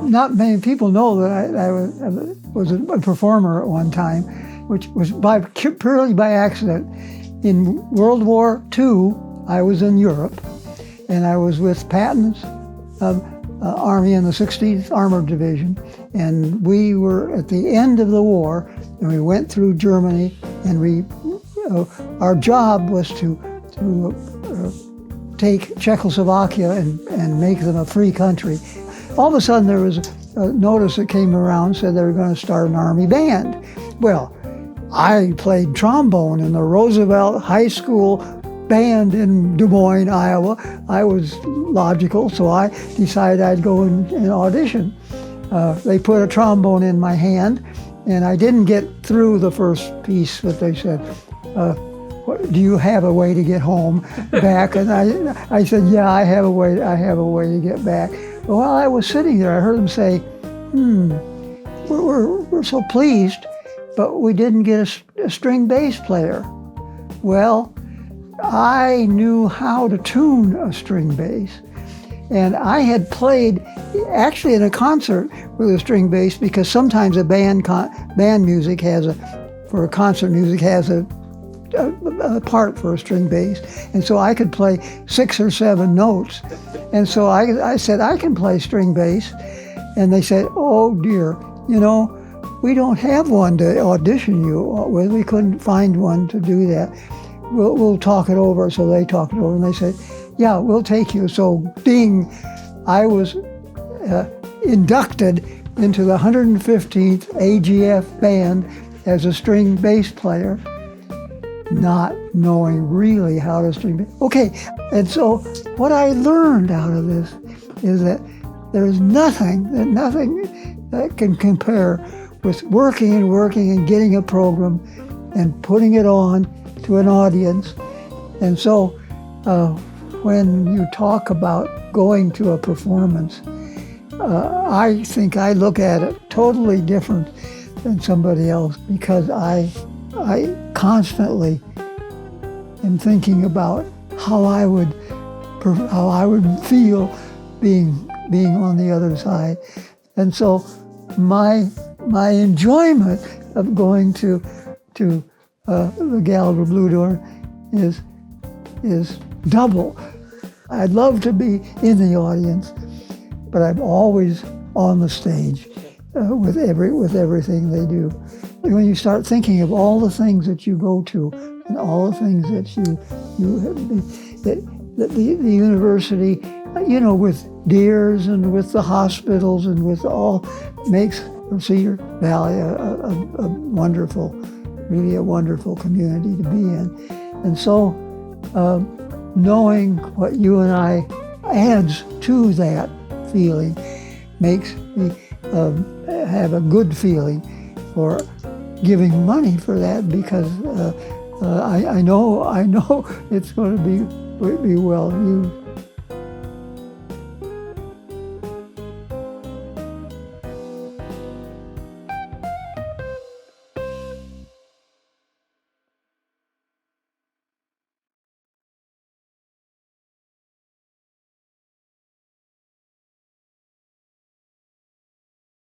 Not many people know that I was a performer at one time, which was purely by accident. In World War II, I was in Europe, and I was with Patton's Army in the 16th Armored Division, and we were at the end of the war, and we went through Germany, and our job was to take Czechoslovakia and make them a free country. All of a sudden there was a notice that came around, said they were going to start an Army band. Well, I played trombone in the Roosevelt High School band in Des Moines, Iowa. I was logical, so I decided I'd go and audition. They put a trombone in my hand, and I didn't get through the first piece, but they said, do you have a way to get home back? And I said, yeah, I have a way to get back. But while I was sitting there, I heard them say, we're so pleased, but we didn't get a string bass player. Well, I knew how to tune a string bass, and I had played actually in a concert with a string bass, because sometimes a band music has for concert music has a part for a string bass, and so I could play 6 or 7 notes, and so I said, I can play string bass, and they said, oh dear, we don't have one to audition you with. We couldn't find one to do that. We'll talk it over. So they talked it over, and they said, yeah, we'll take you. So ding, I was inducted into the 115th AGF band as a string bass player, not knowing really how to string bass. Okay, and so what I learned out of this is that there's nothing that can compare with working and getting a program and putting it on to an audience. And so when you talk about going to a performance, I think I look at it totally different than somebody else, because I constantly am thinking about how I would feel being on the other side. And so my enjoyment of going to the Gallagher Bluedorn is double. I'd love to be in the audience, but I'm always on the stage with everything they do. When you start thinking of all the things that you go to and all the things that the university, with Deers and with the hospitals and with all, makes Cedar Valley a wonderful, really a wonderful community to be in. And so knowing what you and I adds to that feeling makes me have a good feeling for giving money for that, because I know it's going to be well used.